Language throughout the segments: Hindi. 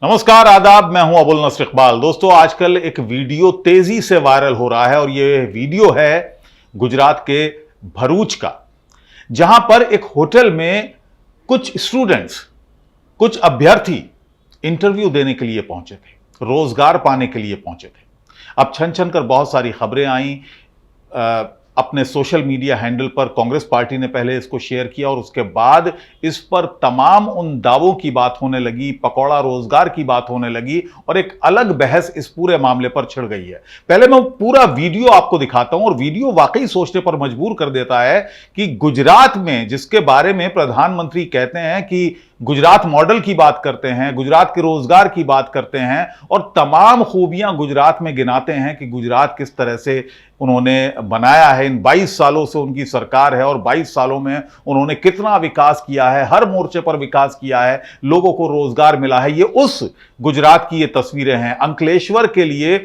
नमस्कार, आदाब। मैं हूं अबुल नसर इकबाल। दोस्तों, आजकल एक वीडियो तेजी से वायरल हो रहा है और यह वीडियो है गुजरात के भरूच का, जहां पर एक होटल में कुछ स्टूडेंट्स, कुछ अभ्यर्थी इंटरव्यू देने के लिए पहुंचे थे, रोजगार पाने के लिए पहुंचे थे। अब छन छन कर बहुत सारी खबरें आई। अपने सोशल मीडिया हैंडल पर कांग्रेस पार्टी ने पहले इसको शेयर किया और उसके बाद इस पर तमाम उन दावों की बात होने लगी, पकौड़ा रोजगार की बात होने लगी और एक अलग बहस इस पूरे मामले पर छिड़ गई है। पहले मैं पूरा वीडियो आपको दिखाता हूं और वीडियो वाकई सोचने पर मजबूर कर देता है कि गुजरात में, जिसके बारे में प्रधानमंत्री कहते हैं कि गुजरात मॉडल की बात करते हैं, गुजरात के रोजगार की बात करते हैं और तमाम खूबियां गुजरात में गिनाते हैं कि गुजरात किस तरह से उन्होंने बनाया है। इन 22 सालों से उनकी सरकार है और 22 सालों में उन्होंने कितना विकास किया है, हर मोर्चे पर विकास किया है, लोगों को रोजगार मिला है। ये उस गुजरात की ये तस्वीरें हैं। अंकलेश्वर के लिए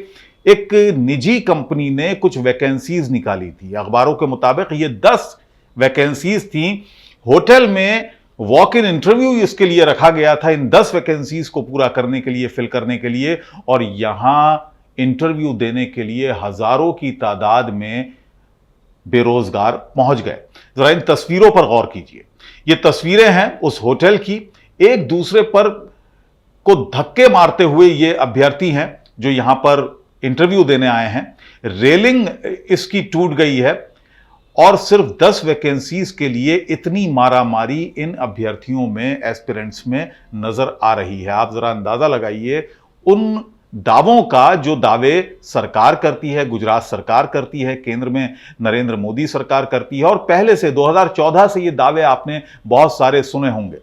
एक निजी कंपनी ने कुछ वैकेंसीज निकाली थी। अखबारों के मुताबिक ये 10 वैकेंसीज थी। होटल में वॉक इन इंटरव्यू इसके लिए रखा गया था, इन 10 वैकेंसीज को पूरा करने के लिए, फिल करने के लिए, और यहां इंटरव्यू देने के लिए हजारों की तादाद में बेरोजगार पहुंच गए। जरा इन तस्वीरों पर गौर कीजिए। ये तस्वीरें हैं उस होटल की। एक दूसरे पर को धक्के मारते हुए ये अभ्यर्थी हैं जो यहां पर इंटरव्यू देने आए हैं। रेलिंग इसकी टूट गई है और सिर्फ 10 वैकेंसीज के लिए इतनी मारामारी इन अभ्यर्थियों में, एस्पिरेंट्स में नजर आ रही है। आप जरा अंदाजा लगाइए उन दावों का जो दावे सरकार करती है, गुजरात सरकार करती है, केंद्र में नरेंद्र मोदी सरकार करती है और पहले से 2014 से ये दावे आपने बहुत सारे सुने होंगे।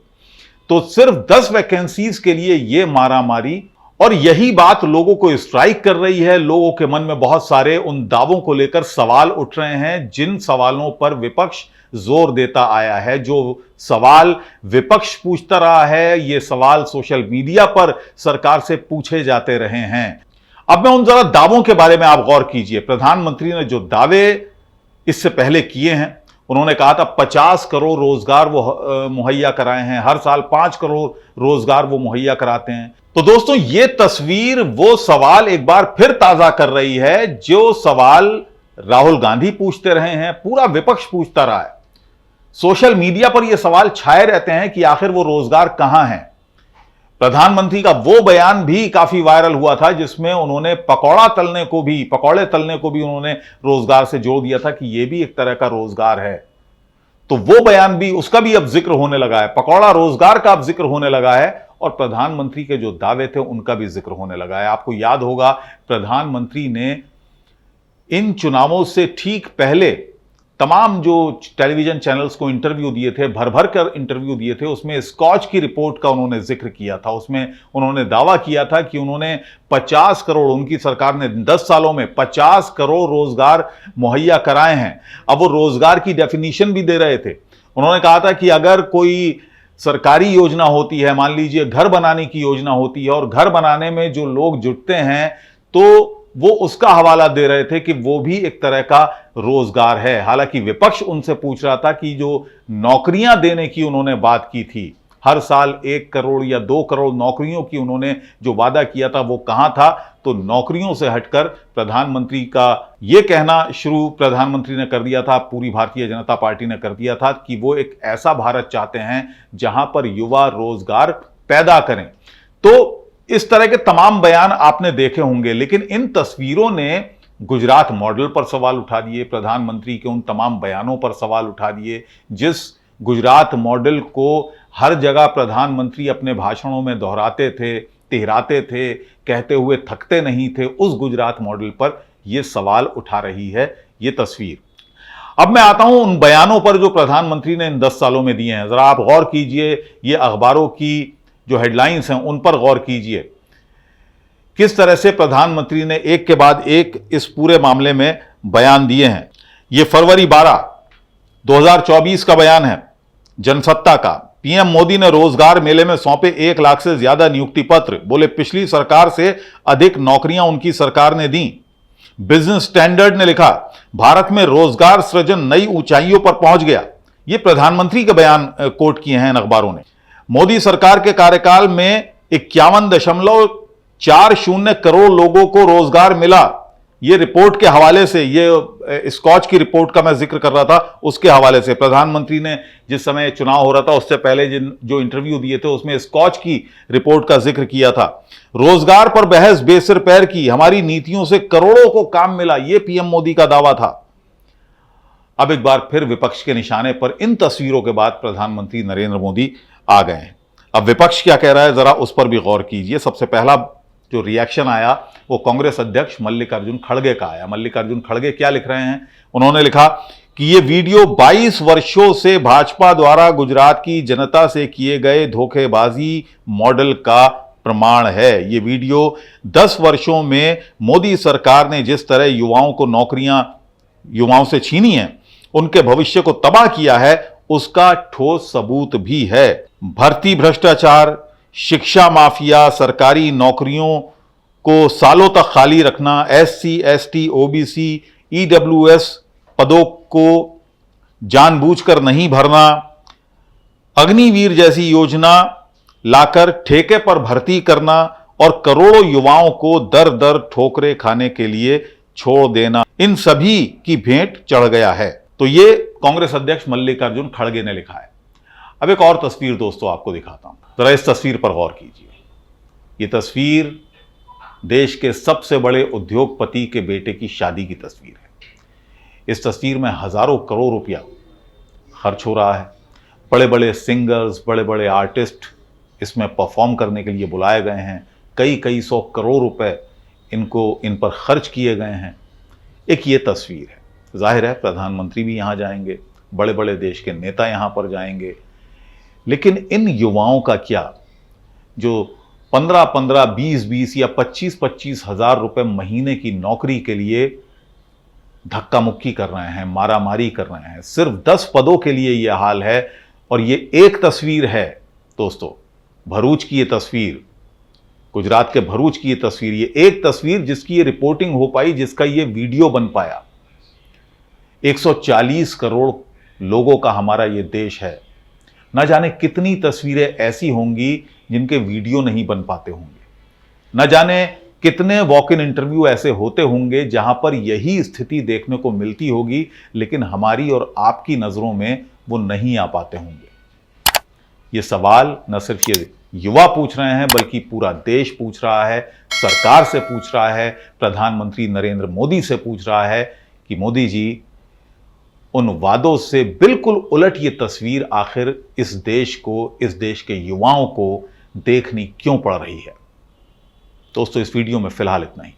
तो सिर्फ 10 वैकेंसीज के लिए ये मारामारी, और यही बात लोगों को स्ट्राइक कर रही है। लोगों के मन में बहुत सारे उन दावों को लेकर सवाल उठ रहे हैं जिन सवालों पर विपक्ष जोर देता आया है। जो सवाल विपक्ष पूछता रहा है, ये सवाल सोशल मीडिया पर सरकार से पूछे जाते रहे हैं। अब मैं उन जरा दावों के बारे में आप गौर कीजिए। प्रधानमंत्री ने जो दावे इससे पहले किए हैं, उन्होंने कहा था 50 करोड़ रोजगार वो मुहैया कराए हैं, हर साल 5 करोड़ रोजगार वो मुहैया कराते हैं। तो दोस्तों, ये तस्वीर वो सवाल एक बार फिर ताजा कर रही है जो सवाल राहुल गांधी पूछते रहे हैं, पूरा विपक्ष पूछता रहा है। सोशल मीडिया पर ये सवाल छाए रहते हैं कि आखिर वो रोजगार कहां है। प्रधानमंत्री का वो बयान भी काफी वायरल हुआ था जिसमें उन्होंने पकौड़े तलने को भी उन्होंने रोजगार से जोड़ दिया था कि ये भी एक तरह का रोजगार है। तो वो बयान भी, उसका भी अब जिक्र होने लगा है, पकौड़ा रोजगार का अब जिक्र होने लगा है और प्रधानमंत्री के जो दावे थे उनका भी जिक्र होने लगा है। आपको याद होगा, प्रधानमंत्री ने इन चुनावों से ठीक पहले तमाम जो टेलीविजन चैनल्स को इंटरव्यू दिए थे, भर भर कर इंटरव्यू दिए थे, उसमें स्कॉच की रिपोर्ट का उन्होंने जिक्र किया था। उसमें उन्होंने दावा किया था कि उन्होंने 50 करोड़, उनकी सरकार ने 10 सालों में 50 करोड़ रोजगार मुहैया कराए हैं। अब वो रोजगार की डेफिनेशन भी दे रहे थे। उन्होंने कहा था कि अगर कोई सरकारी योजना होती है, मान लीजिए घर बनाने की योजना होती है, और घर बनाने में जो लोग जुटते हैं तो वो उसका हवाला दे रहे थे कि वो भी एक तरह का रोजगार है। हालांकि विपक्ष उनसे पूछ रहा था कि जो नौकरियां देने की उन्होंने बात की थी, हर साल 1 करोड़ या 2 करोड़ नौकरियों की उन्होंने जो वादा किया था, वो कहां था। तो नौकरियों से हटकर प्रधानमंत्री का यह कहना शुरू प्रधानमंत्री ने कर दिया था, पूरी भारतीय जनता पार्टी ने कर दिया था कि वो एक ऐसा भारत चाहते हैं जहां पर युवा रोजगार पैदा करें। तो इस तरह के तमाम बयान आपने देखे होंगे, लेकिन इन तस्वीरों ने गुजरात मॉडल पर सवाल उठा दिए, प्रधानमंत्री के उन तमाम बयानों पर सवाल उठा दिए जिस गुजरात मॉडल को हर जगह प्रधानमंत्री अपने भाषणों में दोहराते थे, तिहराते थे, कहते हुए थकते नहीं थे। उस गुजरात मॉडल पर यह सवाल उठा रही है ये तस्वीर। अब मैं आता हूं उन बयानों पर जो प्रधानमंत्री ने इन 10 सालों में दिए हैं। जरा आप गौर कीजिए, ये अखबारों की जो हेडलाइंस हैं उन पर गौर कीजिए, किस तरह से प्रधानमंत्री ने एक के बाद एक इस पूरे मामले में बयान दिए हैं। यह फरवरी 12, 2024 का बयान है जनसत्ता का। पीएम मोदी ने रोजगार मेले में सौंपे 1 लाख से ज्यादा नियुक्ति पत्र। बोले पिछली सरकार से अधिक नौकरियां उनकी सरकार ने दी। बिजनेस स्टैंडर्ड ने लिखा, भारत में रोजगार सृजन नई ऊंचाइयों पर पहुंच गया। यह प्रधानमंत्री के बयान कोट किए हैं इन अखबारों ने। मोदी सरकार के कार्यकाल में 51.40 करोड़ लोगों को रोजगार मिला। ये रिपोर्ट के हवाले से, ये स्कॉच की रिपोर्ट का मैं जिक्र कर रहा था, उसके हवाले से प्रधानमंत्री ने जिस समय चुनाव हो रहा था उससे पहले जो इंटरव्यू दिए थे उसमें स्कॉच की रिपोर्ट का जिक्र किया था। रोजगार पर बहस बेसिर पैर की, हमारी नीतियों से करोड़ों को काम मिला, यह पीएम मोदी का दावा था। अब एक बार फिर विपक्ष के निशाने पर इन तस्वीरों के बाद प्रधानमंत्री नरेंद्र मोदी आ गए हैं। अब विपक्ष क्या कह रहा है, जरा उस पर भी गौर कीजिए। सबसे पहला जो रिएक्शन आया वो कांग्रेस अध्यक्ष मल्लिकार्जुन खड़गे का आया। मल्लिकार्जुन खड़गे क्या लिख रहे हैं, उन्होंने लिखा कि ये वीडियो 22 वर्षों से भाजपा द्वारा गुजरात की जनता से किए गए धोखेबाजी मॉडल का प्रमाण है। ये वीडियो 10 वर्षों में मोदी सरकार ने जिस तरह युवाओं को नौकरियां युवाओं से छीनी हैं, उनके भविष्य को तबाह किया है, उसका ठोस सबूत भी है। भर्ती भ्रष्टाचार, शिक्षा माफिया, सरकारी नौकरियों को सालों तक खाली रखना, एससी, एसटी, ओबीसी, ईडब्ल्यूएस पदों को जानबूझकर नहीं भरना, अग्निवीर जैसी योजना लाकर ठेके पर भर्ती करना और करोड़ों युवाओं को दर दर ठोकरें खाने के लिए छोड़ देना, इन सभी की भेंट चढ़ गया है। तो ये कांग्रेस अध्यक्ष मल्लिकार्जुन खड़गे ने लिखा है। अब एक और तस्वीर दोस्तों आपको दिखाता हूं, जरा इस तस्वीर पर गौर कीजिए। ये तस्वीर देश के सबसे बड़े उद्योगपति के बेटे की शादी की तस्वीर है। इस तस्वीर में हजारों करोड़ रुपया खर्च हो रहा है। बड़े बड़े सिंगर्स, बड़े बड़े आर्टिस्ट इसमें परफॉर्म करने के लिए बुलाए गए हैं। कई 100 करोड़ रुपए इन पर खर्च किए गए हैं। एक ये तस्वीर है। जाहिर है प्रधानमंत्री भी यहां जाएंगे, बड़े बड़े देश के नेता यहां पर जाएंगे, लेकिन इन युवाओं का क्या, जो 15-15, 20-20 या 25-25 हजार रुपए महीने की नौकरी के लिए धक्का मुक्की कर रहे हैं, मारामारी कर रहे हैं, सिर्फ 10 पदों के लिए यह हाल है। और ये एक तस्वीर है दोस्तों, भरूच की ये तस्वीर, गुजरात के भरूच की ये तस्वीर, ये एक तस्वीर जिसकी ये रिपोर्टिंग हो पाई, जिसका ये वीडियो बन पाया। 140 करोड़ लोगों का हमारा ये देश है। न जाने कितनी तस्वीरें ऐसी होंगी जिनके वीडियो नहीं बन पाते होंगे। न जाने कितने वॉक इन इंटरव्यू ऐसे होते होंगे जहां पर यही स्थिति देखने को मिलती होगी, लेकिन हमारी और आपकी नजरों में वो नहीं आ पाते होंगे। ये सवाल न सिर्फ ये युवा पूछ रहे हैं, बल्कि पूरा देश पूछ रहा है, सरकार से पूछ रहा है, प्रधानमंत्री नरेंद्र मोदी से पूछ रहा है कि मोदी जी, उन वादों से बिल्कुल उलट ये तस्वीर आखिर इस देश को, इस देश के युवाओं को देखनी क्यों पड़ रही है। दोस्तों इस वीडियो में फिलहाल इतना ही।